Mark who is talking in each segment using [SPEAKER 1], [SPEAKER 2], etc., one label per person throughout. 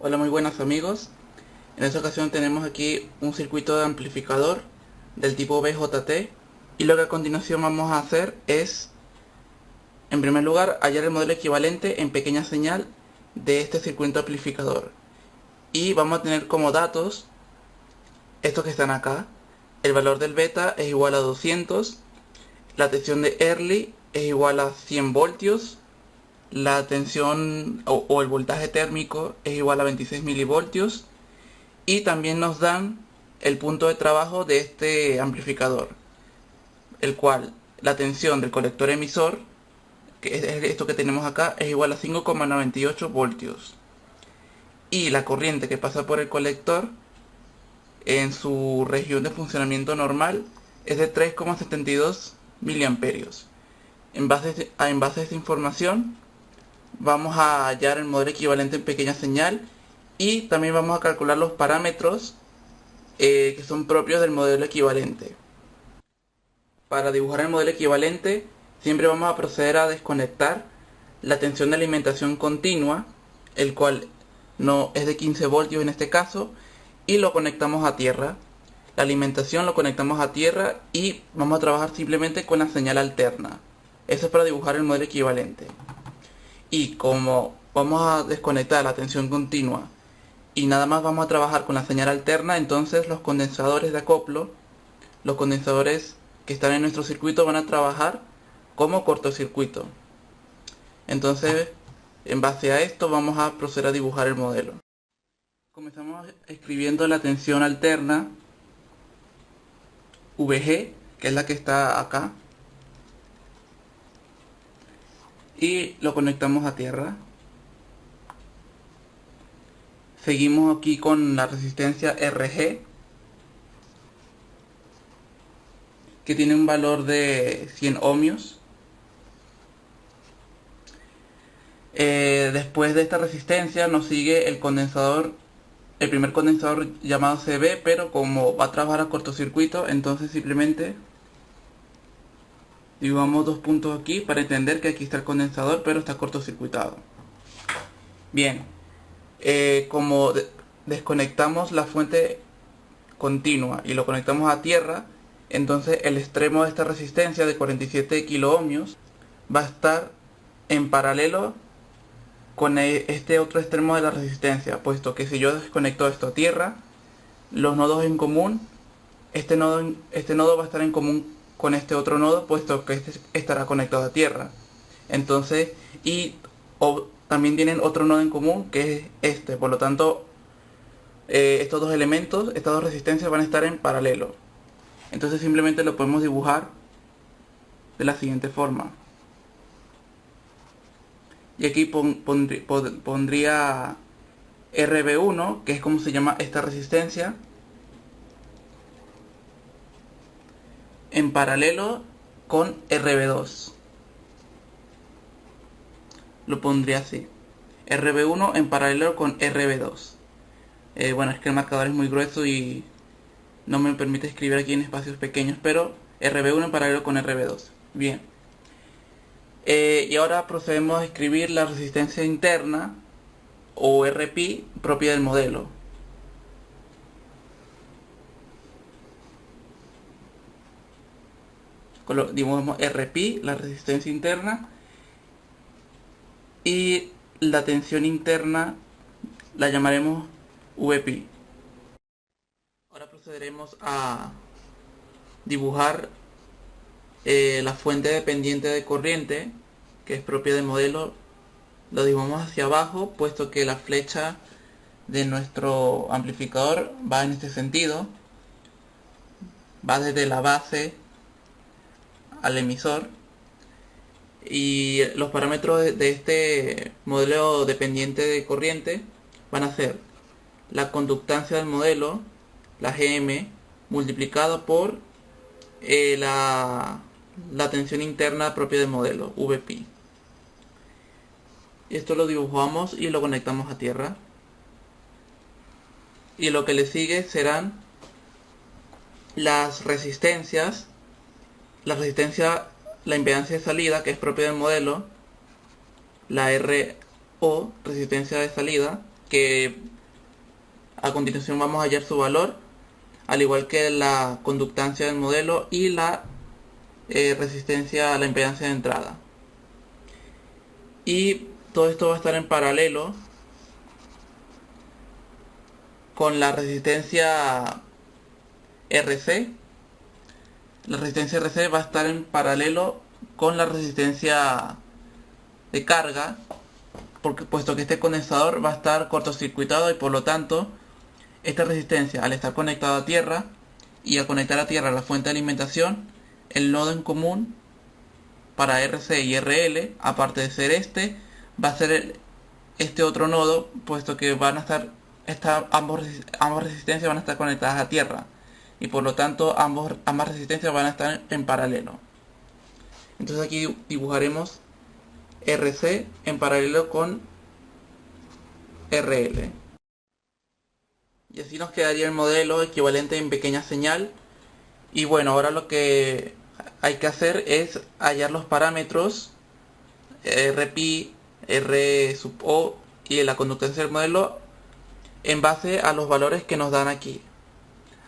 [SPEAKER 1] Hola, muy buenas amigos. En esta ocasión tenemos aquí un circuito de amplificador del tipo BJT, y lo que a continuación vamos a hacer es, en primer lugar, hallar el modelo equivalente en pequeña señal de este circuito amplificador, y vamos a tener como datos estos que están acá. El valor del beta es igual a 200, la tensión de Early es igual a 100 voltios, la tensión o el voltaje térmico es igual a 26 milivoltios, y también nos dan el punto de trabajo de este amplificador, el cual la tensión del colector emisor, que es esto que tenemos acá, es igual a 5,98 voltios, y la corriente que pasa por el colector en su región de funcionamiento normal es de 3,72 miliamperios. En base a esta información vamos a hallar el modelo equivalente en pequeña señal, y también vamos a calcular los parámetros que son propios del modelo equivalente. Para dibujar el modelo equivalente, siempre vamos a proceder a desconectar la tensión de alimentación continua, el cual no es de 15 voltios en este caso, y lo conectamos a tierra. La alimentación lo conectamos a tierra y vamos a trabajar simplemente con la señal alterna. Eso es para dibujar el modelo equivalente. Y como vamos a desconectar la tensión continua y nada más vamos a trabajar con la señal alterna, entonces los condensadores de acoplo, los condensadores que están en nuestro circuito, van a trabajar como cortocircuito. Entonces, en base a esto vamos a proceder a dibujar el modelo. Comenzamos escribiendo la tensión alterna VG, que es la que está acá, y lo conectamos a tierra. Seguimos aquí con la resistencia RG, que tiene un valor de 100 ohmios. Después de esta resistencia nos sigue el condensador, el primer condensador llamado CB, pero como va a trabajar a cortocircuito, entonces simplemente dibujamos dos puntos aquí para entender que aquí está el condensador, pero está cortocircuitado. Bien, como desconectamos la fuente continua y lo conectamos a tierra, entonces el extremo de esta resistencia de 47 kiloohmios va a estar en paralelo con este otro extremo de la resistencia, puesto que si yo desconecto esto a tierra, los nodos en común, este nodo va a estar en común con este otro nodo, puesto que este estará conectado a tierra. Entonces, también tienen otro nodo en común, que es este. Por lo tanto, estos dos elementos, estas dos resistencias van a estar en paralelo. Entonces simplemente lo podemos dibujar de la siguiente forma. Y aquí pondría RB1, que es como se llama esta resistencia, en paralelo con RB2. Lo pondría así: RB1 en paralelo con RB2. Bueno, es que el marcador es muy grueso y no me permite escribir aquí en espacios pequeños, pero RB1 en paralelo con RB2. Bien. Y ahora procedemos a escribir la resistencia interna, o RP, propia del modelo. Dibujamos RP, la resistencia interna, y la tensión interna la llamaremos VP. Ahora procederemos a dibujar la fuente dependiente de corriente, que es propia del modelo. Lo dibujamos hacia abajo, puesto que la flecha de nuestro amplificador va en este sentido, va desde la base al emisor. Y los parámetros de este modelo dependiente de corriente van a ser la conductancia del modelo, la GM, multiplicada por la tensión interna propia del modelo, VP. Esto lo dibujamos y lo conectamos a tierra. Y lo que le sigue serán las resistencias. La impedancia de salida, que es propia del modelo, la RO, resistencia de salida, que a continuación vamos a hallar su valor, al igual que la conductancia del modelo y la resistencia a la impedancia de entrada. Y todo esto va a estar en paralelo con la resistencia RC. La resistencia RC va a estar en paralelo con la resistencia de carga, puesto que este condensador va a estar cortocircuitado y por lo tanto esta resistencia, al estar conectado a tierra y al conectar a tierra la fuente de alimentación, el nodo en común para RC y RL, aparte de ser este, va a ser este otro nodo, puesto que van a estar ambas resistencias van a estar conectadas a tierra y por lo tanto ambas resistencias van a estar en paralelo. Entonces aquí dibujaremos RC en paralelo con RL. Y así nos quedaría el modelo equivalente en pequeña señal. Y bueno, ahora lo que hay que hacer es hallar los parámetros Rπ, R sub O y la conductancia del modelo en base a los valores que nos dan aquí.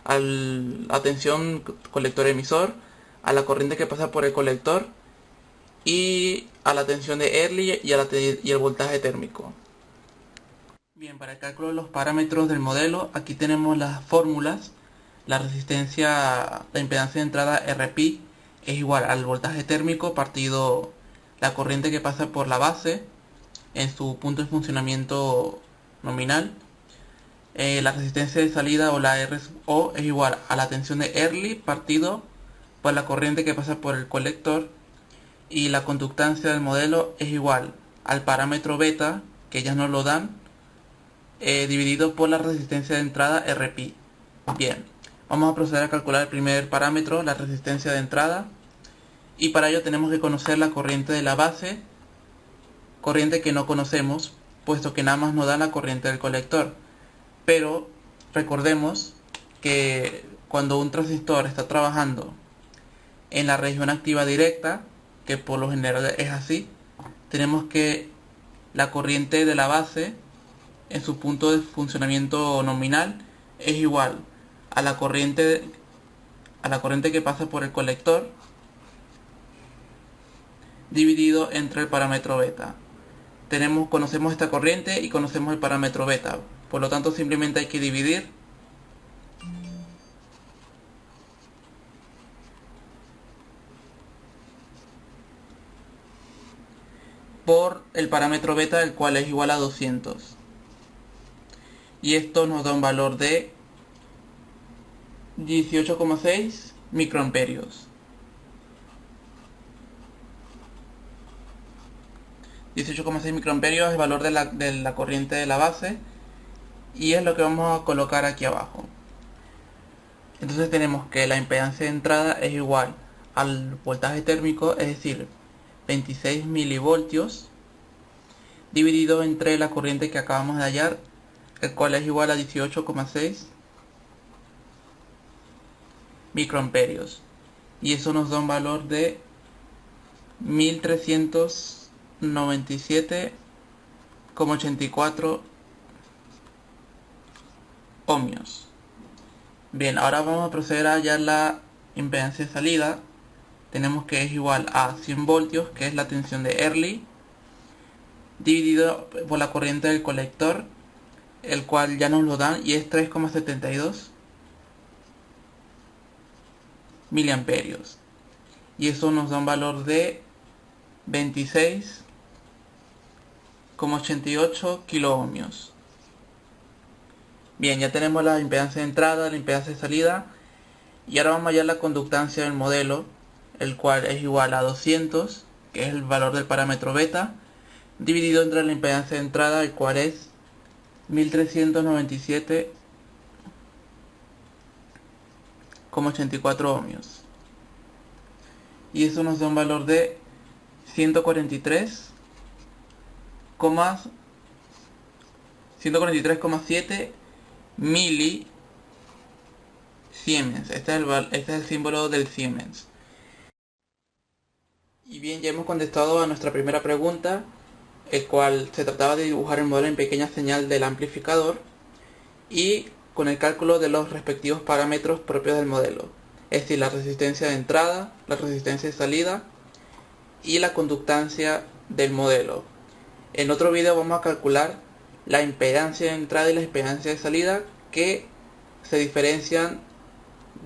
[SPEAKER 1] A la tensión colector emisor, a la corriente que pasa por el colector y a la tensión de Early y el voltaje térmico. Bien, para el cálculo de los parámetros del modelo, aquí tenemos las fórmulas. La resistencia, la impedancia de entrada Rπ es igual al voltaje térmico partido la corriente que pasa por la base en su punto de funcionamiento nominal. La resistencia de salida o la R sub O es igual a la tensión de Early partido por la corriente que pasa por el colector. Y la conductancia del modelo es igual al parámetro beta, que ellas nos lo dan, dividido por la resistencia de entrada Rπ. Bien, vamos a proceder a calcular el primer parámetro, la resistencia de entrada. Y para ello tenemos que conocer la corriente de la base, corriente que no conocemos, puesto que nada más nos da la corriente del colector. Pero recordemos que cuando un transistor está trabajando en la región activa directa, que por lo general es así, tenemos que la corriente de la base en su punto de funcionamiento nominal es igual a la corriente que pasa por el colector dividido entre el parámetro beta. Conocemos esta corriente y conocemos el parámetro beta, por lo tanto simplemente hay que dividir por el parámetro beta, el cual es igual a 200. Y esto nos da un valor de 18,6 microamperios. 18,6 microamperios es el valor de la corriente de la base y es lo que vamos a colocar aquí abajo. Entonces tenemos que la impedancia de entrada es igual al voltaje térmico, es decir, 26 milivoltios, dividido entre la corriente que acabamos de hallar, el cual es igual a 18,6 microamperios. Y eso nos da un valor de 1397,84 ohmios. Bien, ahora vamos a proceder a hallar la impedancia de salida. Tenemos que es igual a 100 voltios, que es la tensión de Early, dividido por la corriente del colector, el cual ya nos lo dan y es 3,72 miliamperios. Y eso nos da un valor de 26,88 kiloohmios. Bien, ya tenemos la impedancia de entrada, la impedancia de salida. Y ahora vamos a hallar la conductancia del modelo, el cual es igual a 200, que es el valor del parámetro beta, dividido entre la impedancia de entrada, el cual es 1397,84 ohmios. Y eso nos da un valor de 143,7 mili Siemens. Este es el símbolo del Siemens. Y bien, ya hemos contestado a nuestra primera pregunta, el cual se trataba de dibujar el modelo en pequeña señal del amplificador y con el cálculo de los respectivos parámetros propios del modelo, es decir, la resistencia de entrada, la resistencia de salida y la conductancia del modelo. En otro video vamos a calcular la impedancia de entrada y la impedancia de salida, que se diferencian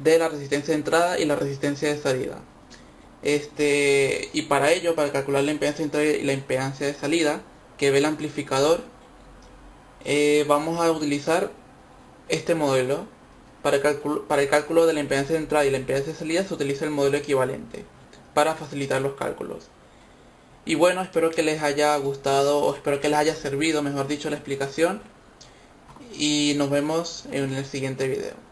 [SPEAKER 1] de la resistencia de entrada y la resistencia de salida. Y para ello, para calcular la impedancia de entrada y la impedancia de salida que ve el amplificador, vamos a utilizar este modelo. Para el cálculo de la impedancia de entrada y la impedancia de salida se utiliza el modelo equivalente para facilitar los cálculos. Y bueno, espero que les haya gustado, o espero que les haya servido, mejor dicho, la explicación. Y nos vemos en el siguiente video.